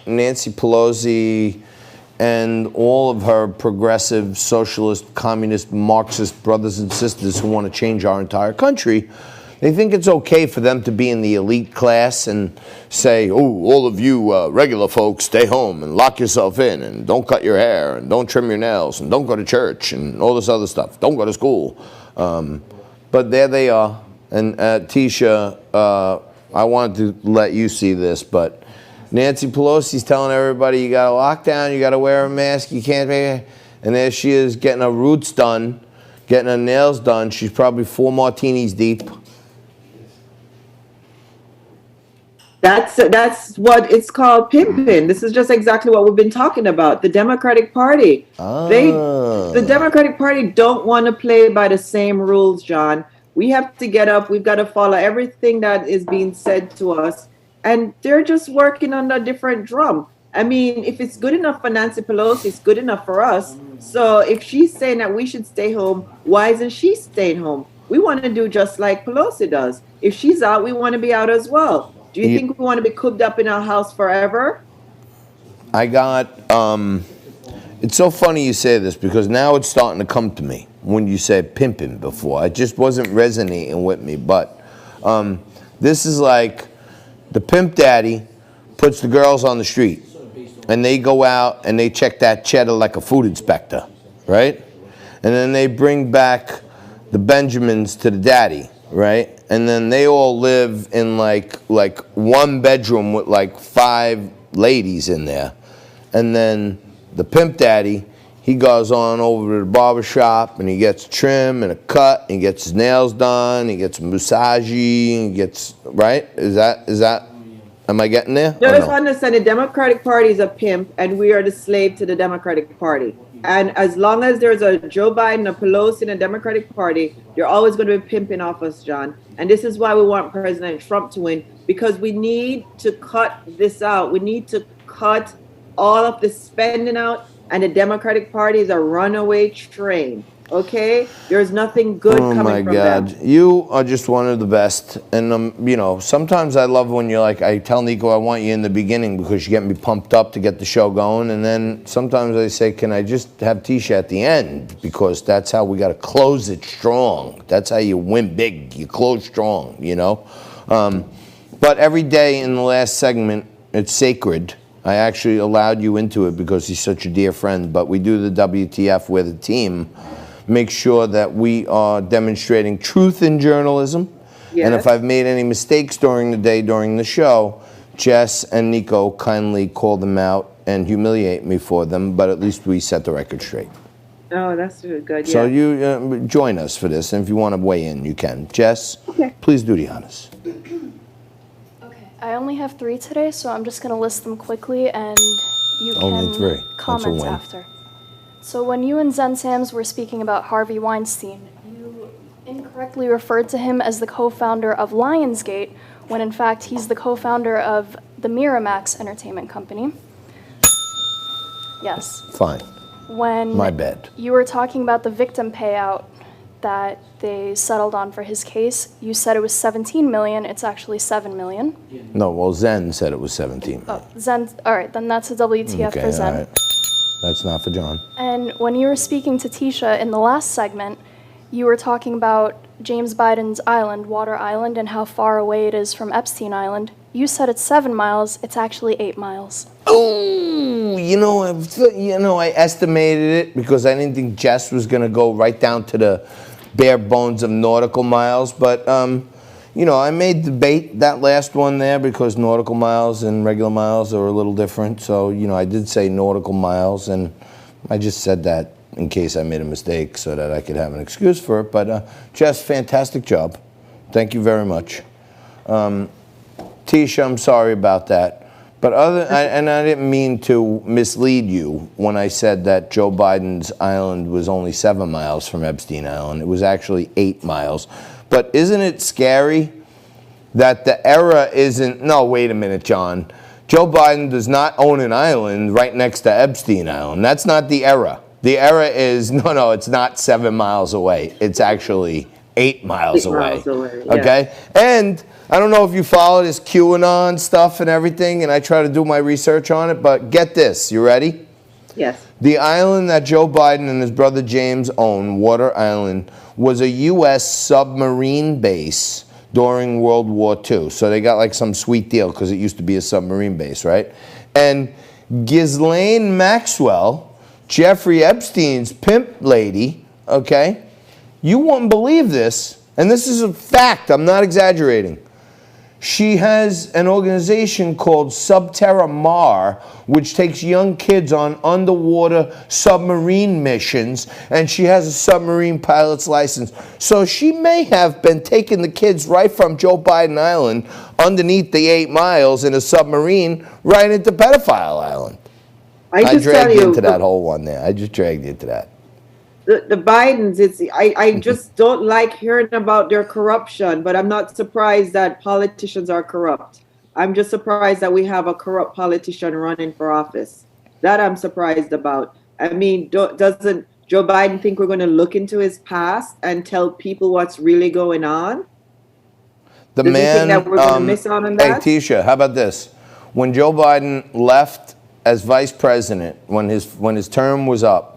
Nancy Pelosi and all of her progressive, socialist, communist, Marxist brothers and sisters who want to change our entire country, they think it's okay for them to be in the elite class and say, oh, all of you regular folks, stay home and lock yourself in and don't cut your hair and don't trim your nails and don't go to church and all this other stuff. Don't go to school. But there they are. And Teisha, I wanted to let you see this, but Nancy Pelosi's telling everybody you got to lock down, you got to wear a mask, you can't make it. And there she is getting her roots done, getting her nails done. She's probably 4 martinis deep. That's what it's called, pimping. This is just exactly what we've been talking about. The Democratic Party. The Democratic Party don't want to play by the same rules, John. We have to get up. We've got to follow everything that is being said to us. And they're just working on a different drum. I mean, if it's good enough for Nancy Pelosi, it's good enough for us. So if she's saying that we should stay home, why isn't she staying home? We want to do just like Pelosi does. If she's out, we want to be out as well. Do you think we want to be cooped up in our house forever? I got, it's so funny you say this because now it's starting to come to me when you said pimping before. It just wasn't resonating with me. But this is like, the pimp daddy puts the girls on the street, and they go out and they check that cheddar like a food inspector, right? And then they bring back the Benjamins to the daddy, right? And then they all live in like 1 bedroom with like 5 ladies in there. And then the pimp daddy, he goes on over to the barber shop and he gets trim and a cut, and he gets his nails done, he gets massage, he gets, right? Is that, am I getting there? No, just understand the Democratic Party is a pimp and we are the slave to the Democratic Party. And as long as there's a Joe Biden, a Pelosi, and a Democratic Party, they're always going to be pimping off us, John. And this is why we want President Trump to win, because we need to cut this out. We need to cut all of the spending out. And the Democratic Party is a runaway train, okay? There's nothing good coming from them. Oh, my God. You are just one of the best. And, you know, sometimes I love when you're like, I tell Nico I want you in the beginning because you get me pumped up to get the show going. And then sometimes I say, can I just have Teisha at the end? Because that's how we got to close it strong. That's how you win big. You close strong, you know? But every day in the last segment, it's sacred. I actually allowed you into it because he's such a dear friend, but we do the WTF with a team. Make sure that we are demonstrating truth in journalism. Yes. And if I've made any mistakes during the day, during the show, Jess and Nico kindly call them out and humiliate me for them, but at least we set the record straight. Oh, that's good, yeah. So you join us for this, and if you want to weigh in, you can. Jess, okay. Please do the honors. I only have 3 today, so I'm just going to list them quickly, and you can comment after. So when you and Xen Sams were speaking about Harvey Weinstein, you incorrectly referred to him as the co-founder of Lionsgate, when in fact he's the co-founder of the Miramax Entertainment Company. Yes. Fine. When my bad. You were talking about the victim payout that they settled on for his case, you said it was 17 million. It's actually 7 million. No, well, Xen said it was 17 million. Oh, Xen, all right, then that's a WTF for Xen. All right. That's not for John. And when you were speaking to Teisha in the last segment, you were talking about James Biden's island, Water Island, and how far away it is from Epstein Island. You said it's 7 miles. It's actually 8 miles. Oh, I estimated it because I didn't think Jess was going to go right down to the bare bones of nautical miles, but I made debate that last one there because nautical miles and regular miles are a little different. So, I did say nautical miles, and I just said that in case I made a mistake so that I could have an excuse for it. But Jess, fantastic job. Thank you very much. Teisha, I'm sorry about that. But I didn't mean to mislead you when I said that Joe Biden's island was only 7 miles from Epstein Island. It was actually 8 miles. But isn't it scary that the era isn't, no, wait a minute, John. Joe Biden does not own an island right next to Epstein Island. That's not the era. The era is, no, it's not 7 miles away. It's actually 8 miles 8 away. miles away, yeah. Okay? And I don't know if you follow this QAnon stuff and everything, and I try to do my research on it, but get this. You ready? Yes. The island that Joe Biden and his brother James own, Water Island, was a U.S. submarine base during World War II. So they got like some sweet deal because it used to be a submarine base, right? And Ghislaine Maxwell, Jeffrey Epstein's pimp lady, okay? You wouldn't believe this, and this is a fact, I'm not exaggerating. She has an organization called Subterra Mar, which takes young kids on underwater submarine missions, and she has a submarine pilot's license. So she may have been taking the kids right from Joe Biden Island, underneath the 8 miles in a submarine, right into Pedophile Island. I dragged you into that whole one there. I just dragged you into that. The Bidens, I just don't like hearing about their corruption, but I'm not surprised that politicians are corrupt. I'm just surprised that we have a corrupt politician running for office. That I'm surprised about. I mean, doesn't Joe Biden think we're going to look into his past and tell people what's really going on? The Does he man, think that we're going to miss out on that? Hey, Teisha, how about this? When Joe Biden left as vice president, when his term was up,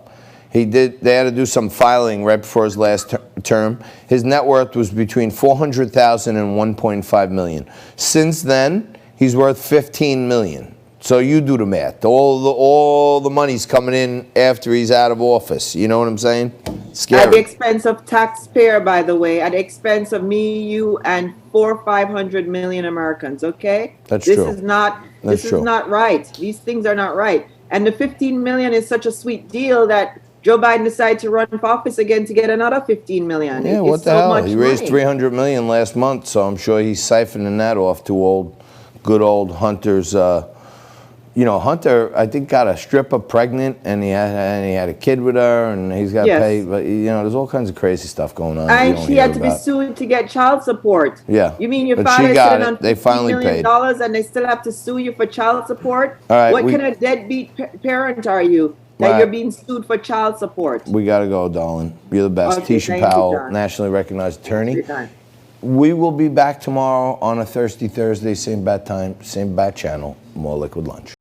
they had to do some filing right before his last term. His net worth was between $400,000 and $1.5 million. Since then, he's worth $15 million. So you do the math. All the money's coming in after he's out of office. You know what I'm saying? Scary. At the expense of taxpayer, by the way, at the expense of me, you, and 500 million Americans. Okay, that's true. This is not right. These things are not right. And the 15 million is such a sweet deal that Joe Biden decided to run for office again to get another 15 million. Yeah, what the hell? He raised $300 million last month, so I'm sure he's siphoning that off to good old Hunter's. Hunter, I think, got a stripper pregnant, and he had a kid with her, and he's got to pay. But there's all kinds of crazy stuff going on. And she had to be sued to get child support. Yeah. You mean your father sitting on $15 million paid. and they still have to sue you for child support? All right, what kind of deadbeat parent are you that you're being sued for child support? We got to go, darling. You're the best. Okay, Teisha Powell, nationally recognized attorney. We will be back tomorrow on a Thirsty Thursday, same bat time, same bat channel, more Liquid Lunch.